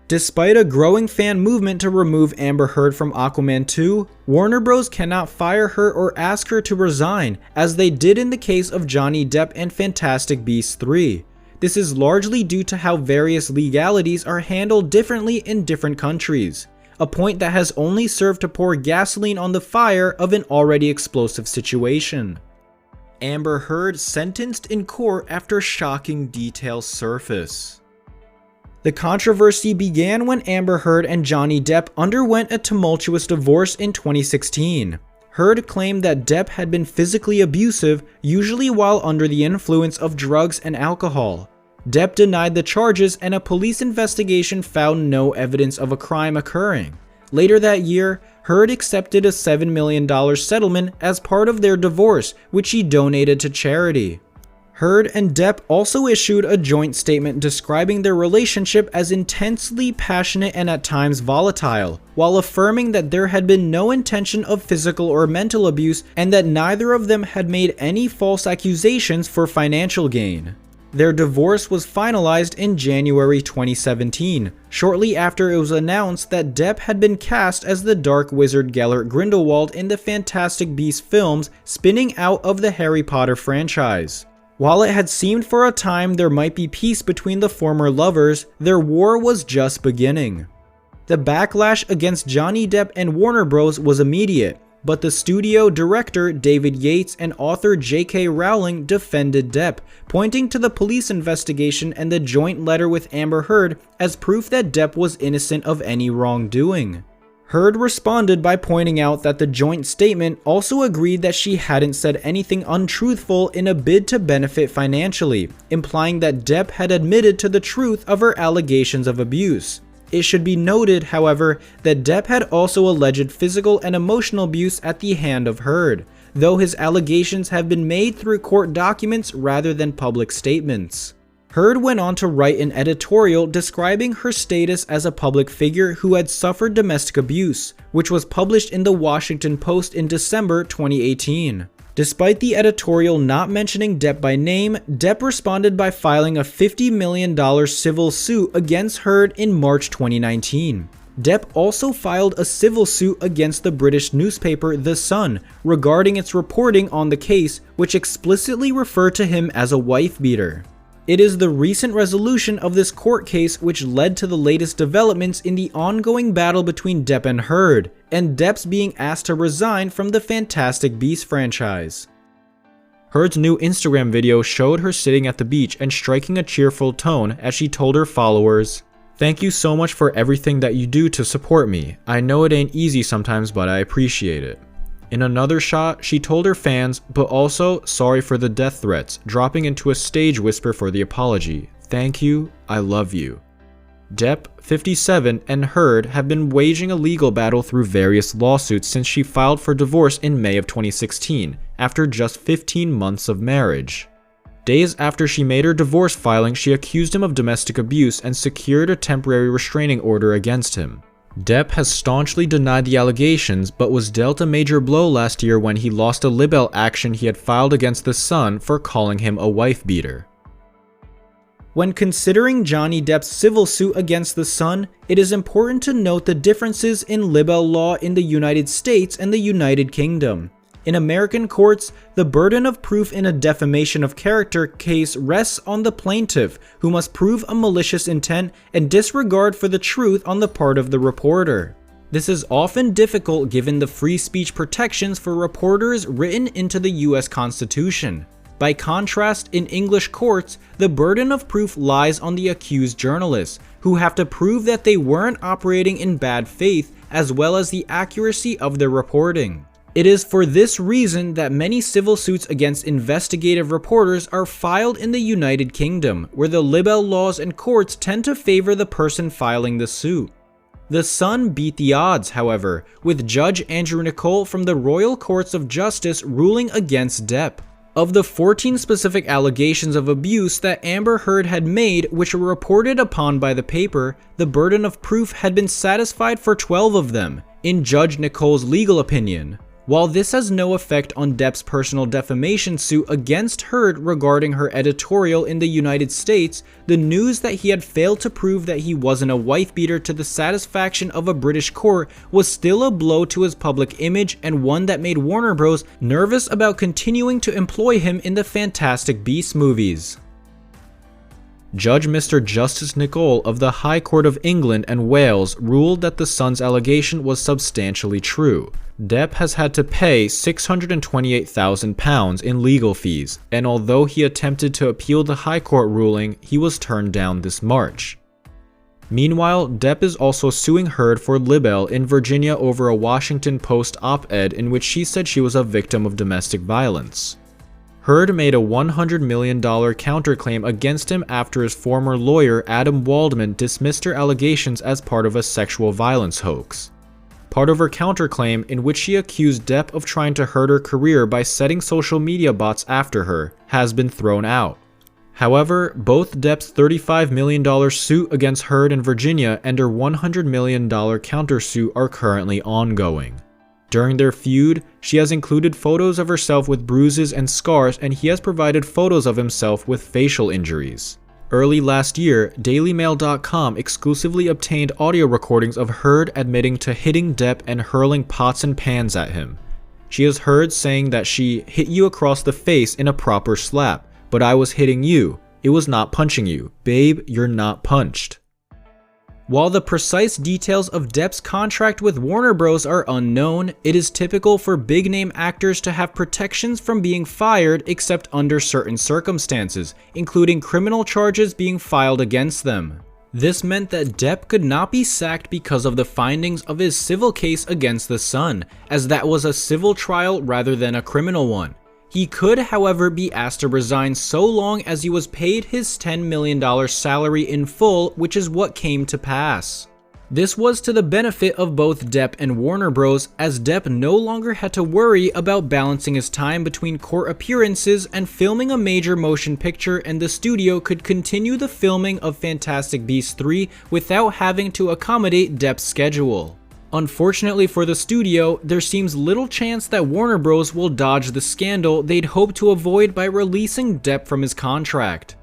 Despite a growing fan movement to remove Amber Heard from Aquaman 2, Warner Bros. Cannot fire her or ask her to resign, as they did in the case of Johnny Depp and Fantastic Beasts 3. This is largely due to how various legalities are handled differently in different countries, a point that has only served to pour gasoline on the fire of an already explosive situation. Amber Heard sentenced in court after shocking details surface. The controversy began when Amber Heard and Johnny Depp underwent a tumultuous divorce in 2016. Heard claimed that Depp had been physically abusive, usually while under the influence of drugs and alcohol. Depp denied the charges, and a police investigation found no evidence of a crime occurring. Later that year, Heard accepted a $7 million settlement as part of their divorce, which he donated to charity. Heard and Depp also issued a joint statement describing their relationship as intensely passionate and at times volatile, while affirming that there had been no intention of physical or mental abuse and that neither of them had made any false accusations for financial gain. Their divorce was finalized in January 2017, shortly after it was announced that Depp had been cast as the Dark Wizard Gellert Grindelwald in the Fantastic Beasts films spinning out of the Harry Potter franchise. While it had seemed for a time there might be peace between the former lovers, their war was just beginning. The backlash against Johnny Depp and Warner Bros. Was immediate, but the studio director David Yates and author J.K. Rowling defended Depp, pointing to the police investigation and the joint letter with Amber Heard as proof that Depp was innocent of any wrongdoing. Heard responded by pointing out that the joint statement also agreed that she hadn't said anything untruthful in a bid to benefit financially, implying that Depp had admitted to the truth of her allegations of abuse. It should be noted, however, that Depp had also alleged physical and emotional abuse at the hand of Heard, though his allegations have been made through court documents rather than public statements. Heard went on to write an editorial describing her status as a public figure who had suffered domestic abuse, which was published in the Washington Post in December 2018. Despite the editorial not mentioning Depp by name, Depp responded by filing a $50 million civil suit against Heard in March 2019. Depp also filed a civil suit against the British newspaper The Sun regarding its reporting on the case, which explicitly referred to him as a wife-beater. It is the recent resolution of this court case which led to the latest developments in the ongoing battle between Depp and Heard, and Depp's being asked to resign from the Fantastic Beasts franchise. Heard's new Instagram video showed her sitting at the beach and striking a cheerful tone as she told her followers, "Thank you so much for everything that you do to support me. I know it ain't easy sometimes, but I appreciate it." In another shot, she told her fans, but also sorry for the death threats, dropping into a stage whisper for the apology. "Thank you, I love you." Depp, 57, and Heard have been waging a legal battle through various lawsuits since she filed for divorce in May of 2016, after just 15 months of marriage. Days after she made her divorce filing, she accused him of domestic abuse and secured a temporary restraining order against him. Depp has staunchly denied the allegations, but was dealt a major blow last year when he lost a libel action he had filed against The Sun for calling him a wife-beater. When considering Johnny Depp's civil suit against The Sun, it is important to note the differences in libel law in the United States and the United Kingdom. In American courts, the burden of proof in a defamation of character case rests on the plaintiff, who must prove a malicious intent and disregard for the truth on the part of the reporter. This is often difficult given the free speech protections for reporters written into the US Constitution. By contrast, in English courts, the burden of proof lies on the accused journalists, who have to prove that they weren't operating in bad faith, as well as the accuracy of their reporting. It is for this reason that many civil suits against investigative reporters are filed in the United Kingdom, where the libel laws and courts tend to favor the person filing the suit. The Sun beat the odds, however, with Judge Andrew Nicol from the Royal Courts of Justice ruling against Depp. Of the 14 specific allegations of abuse that Amber Heard had made, which were reported upon by the paper, the burden of proof had been satisfied for 12 of them, in Judge Nicol's legal opinion. While this has no effect on Depp's personal defamation suit against Heard regarding her editorial in the United States, the news that he had failed to prove that he wasn't a wife-beater to the satisfaction of a British court was still a blow to his public image, and one that made Warner Bros. Nervous about continuing to employ him in the Fantastic Beasts movies. Judge Mr. Justice Nicol of the High Court of England and Wales ruled that the Sun's allegation was substantially true. Depp has had to pay £628,000 in legal fees, and although he attempted to appeal the High Court ruling, he was turned down this March. Meanwhile, Depp is also suing Heard for libel in Virginia over a Washington Post op-ed in which she said she was a victim of domestic violence. Heard made a $100 million counterclaim against him after his former lawyer Adam Waldman dismissed her allegations as part of a sexual violence hoax. Part of her counterclaim, in which she accused Depp of trying to hurt her career by setting social media bots after her, has been thrown out. However, both Depp's $35 million suit against Heard in Virginia and her $100 million countersuit are currently ongoing. During their feud, she has included photos of herself with bruises and scars, and he has provided photos of himself with facial injuries. Early last year, DailyMail.com exclusively obtained audio recordings of Heard admitting to hitting Depp and hurling pots and pans at him. She is heard saying that she hit you across the face in a proper slap, but I was hitting you. It was not punching you. Babe, you're not punched. While the precise details of Depp's contract with Warner Bros. Are unknown, it is typical for big-name actors to have protections from being fired except under certain circumstances, including criminal charges being filed against them. This meant that Depp could not be sacked because of the findings of his civil case against The Sun, as that was a civil trial rather than a criminal one. He could, however, be asked to resign so long as he was paid his $10 million salary in full, which is what came to pass. This was to the benefit of both Depp and Warner Bros., as Depp no longer had to worry about balancing his time between court appearances and filming a major motion picture, and the studio could continue the filming of Fantastic Beasts 3 without having to accommodate Depp's schedule. Unfortunately for the studio, there seems little chance that Warner Bros. Will dodge the scandal they'd hoped to avoid by releasing Depp from his contract.